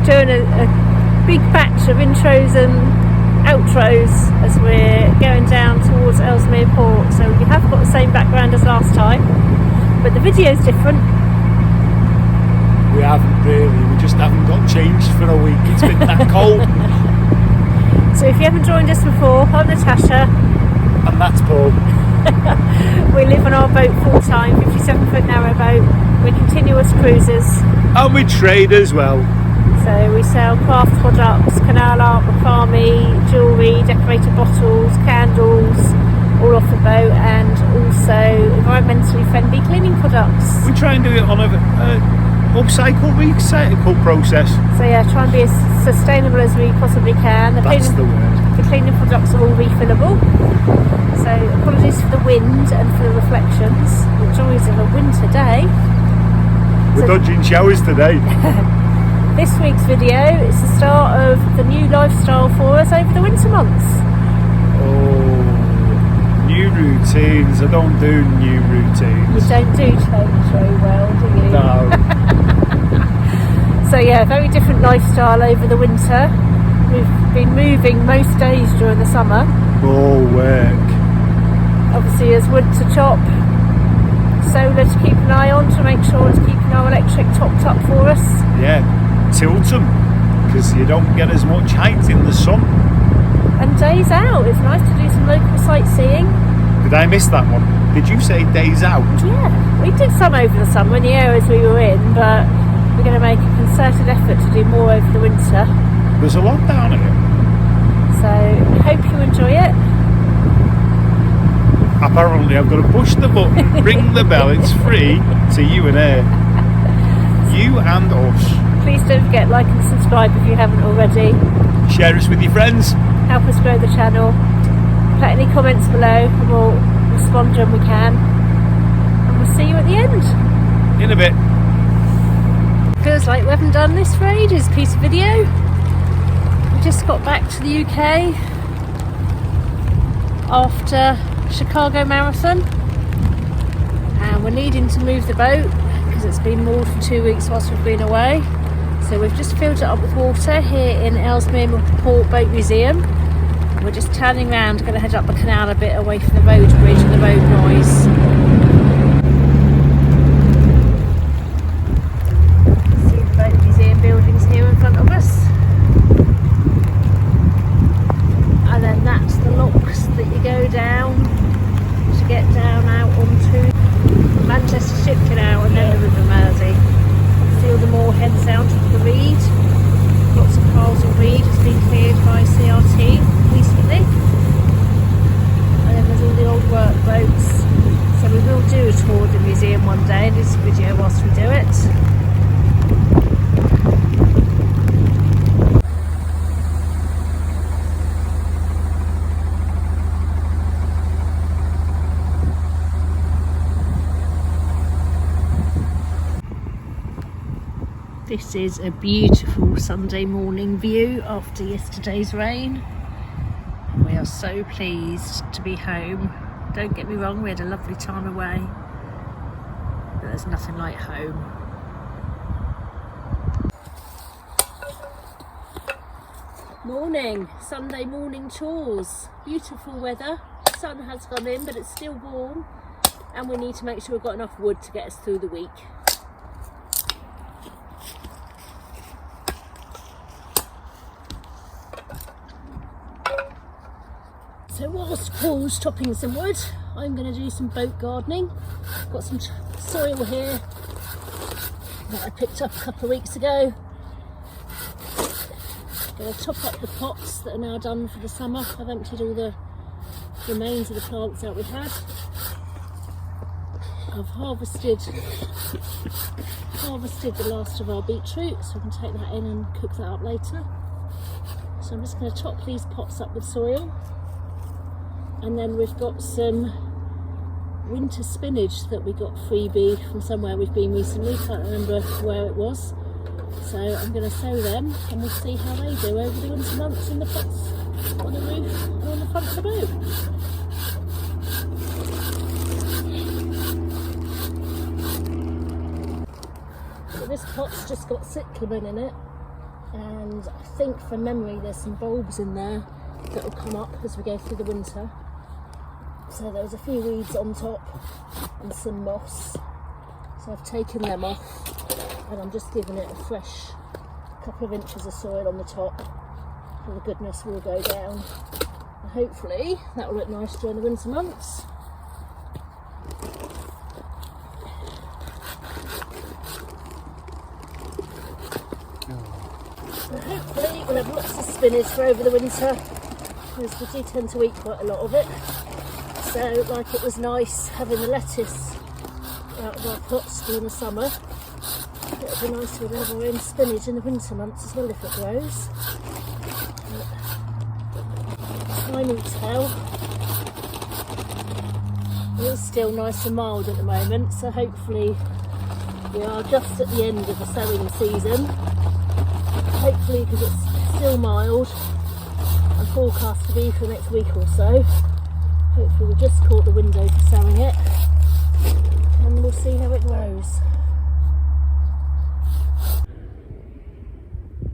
doing a big batch of intros and outros as we're going down towards Ellesmere Port, so we have got the same background as last time, but the video's different. We haven't really, we just haven't got changed for a week, it's been that cold. So if you haven't joined us before, I'm Natasha. And that's Paul. We live on our boat full time, 57-foot narrowboat. We're continuous cruisers. And we trade as well. So we sell craft products, canal art, macrame, jewellery, decorated bottles, candles, all off the boat, and also environmentally friendly cleaning products. We try and do it on a upcycle, recycle process. So yeah, try and be as sustainable as we possibly can. That's the word. The cleaning products are all refillable. So apologies for the wind and for the reflections. The joys of a winter day. We're dodging showers today. This week's video is the start of the new lifestyle for us over the winter months. Oh, new routines. I don't do new routines. You don't do change very well, do you? No. So yeah, very different lifestyle over the winter. We've been moving most days during the summer. More work. Obviously there's wood to chop, solar to keep an eye on to make sure it's keeping our electric topped up for us. Yeah, tilt them, because you don't get as much height in the sun. And days out, it's nice to do some local sightseeing. Did I miss that one? Did you say days out? Yeah, we did some over the summer in the areas we were in, but we're going to make a concerted effort to do more over the winter. There's a lot down here. So I hope you enjoy it. Apparently I've got to push the button, ring the bell, it's free to you and her. You and us. Please don't forget, like and subscribe if you haven't already. Share us with your friends. Help us grow the channel. Put any comments below and we'll respond when we can. And we'll see you at the end. In a bit. Feels like we haven't done this for ages, piece of video. We just got back to the UK after Chicago Marathon, and we're needing to move the boat because it's been moored for 2 weeks whilst we've been away. So we've just filled it up with water here in Ellesmere Port Boat Museum. We're just turning around, going to head up the canal a bit away from the road bridge and the road noise. See the boat museum buildings here in front of us. And then that's the locks that you go down to get down out onto Manchester Ship Canal and then the River Mersey. See all the moorheads out of the reed. Lots of piles of reed has been cleared by CRT recently. And then there's all the old work boats. So we will do a tour of the museum one day and do some video whilst we do it. This is a beautiful Sunday morning view after yesterday's rain. We are so pleased to be home. Don't get me wrong, we had a lovely time away, but there's nothing like home. Morning, Sunday morning chores. Beautiful weather, sun has come in but it's still warm, and we need to make sure we've got enough wood to get us through the week. So whilst Paul's chopping some wood, I'm going to do some boat gardening. I've got some soil here that I picked up a couple of weeks ago. Going to top up the pots that are now done for the summer. I've emptied all the remains of the plants that we had. I've harvested the last of our beetroot, so I can take that in and cook that up later. So I'm just going to top these pots up with soil. And then we've got some winter spinach that we got freebie from somewhere we've been recently, can't remember where it was. So I'm going to sow them and we'll see how they do over the winter months in the pots on the roof and on the front of the boat. So this pot's just got cyclamen in it, and I think from memory there's some bulbs in there that will come up as we go through the winter. So there's a few weeds on top and some moss, so I've taken them off and I'm just giving it a fresh couple of inches of soil on the top, and the goodness will go down, and hopefully that will look nice during the winter months. And hopefully we'll have lots of spinach for over the winter, because we do tend to eat quite a lot of it. So like it was nice having the lettuce out of our pots during the summer, it'll be nice to have our own spinach in the winter months as well if it grows. Time will tell. It is still nice and mild at the moment, so hopefully we are just at the end of the sowing season. Hopefully, because it's still mild and forecast to be for the next week or so. Hopefully we've just caught the window for sowing it, and we'll see how it grows.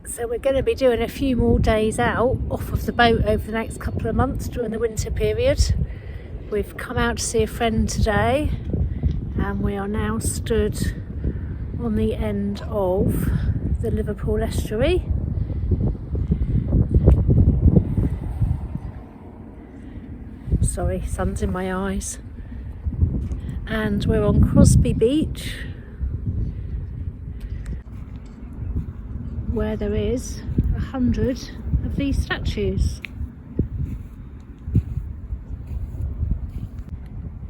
So we're going to be doing a few more days out off of the boat over the next couple of months during the winter period. We've come out to see a friend today, and we are now stood on the end of the Liverpool estuary. Sorry, sun's in my eyes. And we're on Crosby Beach, where there is 100 of these statues.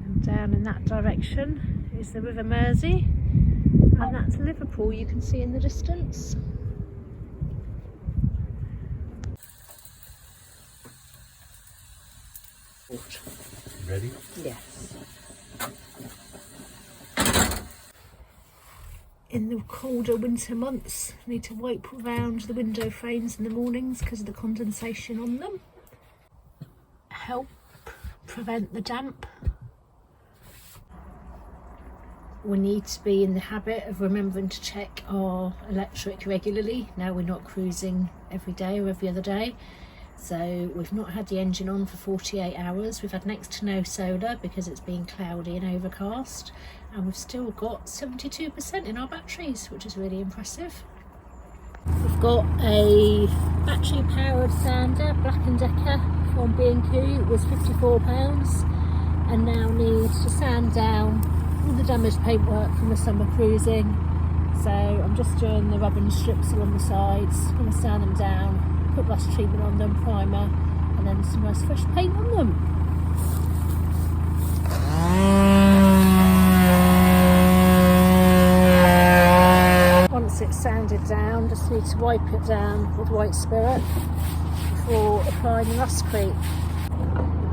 And down in that direction is the River Mersey, and that's Liverpool you can see in the distance. Ready? Yes. In the colder winter months, I need to wipe around the window frames in the mornings because of the condensation on them. Help prevent the damp. We need to be in the habit of remembering to check our electric regularly. Now we're not cruising every day or every other day. So we've not had the engine on for 48 hours. We've had next to no solar because it's been cloudy and overcast. And we've still got 72% in our batteries, which is really impressive. We've got a battery powered sander, Black & Decker from B&Q. It was £54 and now needs to sand down all the damaged paintwork from the summer cruising. So I'm just doing the rubbing strips along the sides. I'm going to sand them down, put rust treatment on them, primer, and then some nice fresh paint on them. Once it's sanded down, just need to wipe it down with white spirit before applying the rustcrete.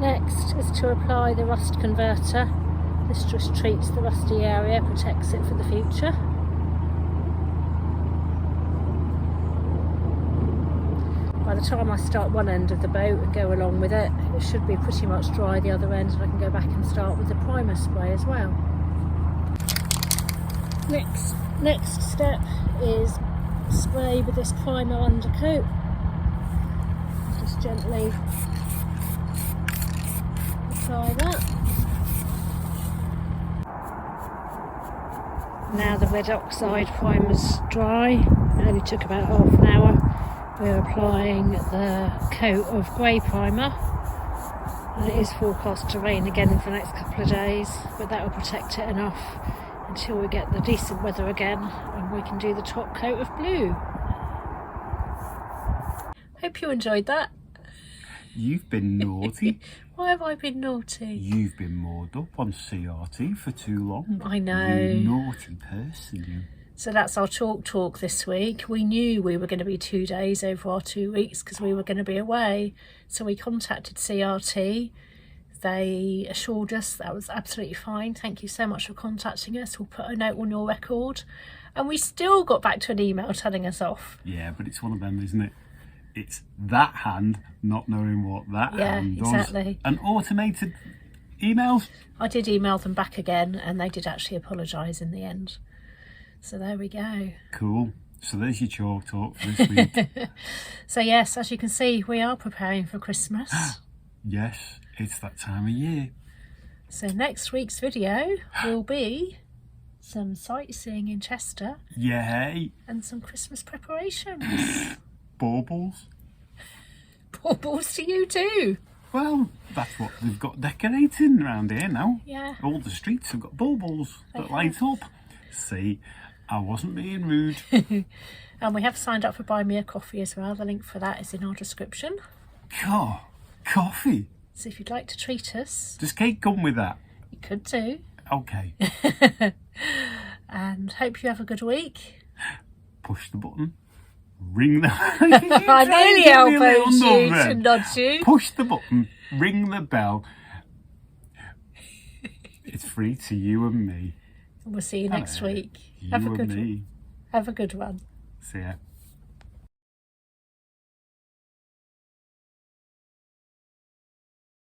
Next is to apply the rust converter. This just treats the rusty area, protects it for the future. By the time I start one end of the boat and go along with it, it should be pretty much dry the other end, and I can go back and start with the primer spray as well. Next step is spray with this primer undercoat. Just gently apply that. Now the red oxide primer's dry. It only took about half an hour. We're applying the coat of grey primer, and it is forecast to rain again for the next couple of days, but that will protect it enough until we get the decent weather again and we can do the top coat of blue. Hope you enjoyed that. You've been naughty. Why have I been naughty? You've been moored up on CRT for too long. I know. You naughty person, you. So that's our talk this week. We knew we were going to be 2 days over our 2 weeks because we were going to be away. So we contacted CRT. They assured us that was absolutely fine. Thank you so much for contacting us. We'll put a note on your record. And we still got back to an email telling us off. Yeah, but it's one of them, isn't it? It's that hand not knowing what that hand does. Yeah, exactly. And automated emails. I did email them back again and they did actually apologise in the end. So there we go. Cool. So there's your chalk talk for this week. So yes, as you can see, we are preparing for Christmas. Yes, it's that time of year. So next week's video will be some sightseeing in Chester. Yay! And some Christmas preparations. Baubles. Baubles to you too. Well, that's what they've got decorating around here now. Yeah. All the streets have got baubles that light up. See, I wasn't being rude. And we have signed up for Buy Me a Coffee as well. The link for that is in our description. God, coffee. So if you'd like to treat us, Does cake come with that? you could do. Okay. And hope you have a good week. Push the button. Ring the... I nearly elbowed you to nod you. Push the button. Ring the bell. It's free to you and me. And we'll see you next week. You Have a and good me. Have a good one. See ya.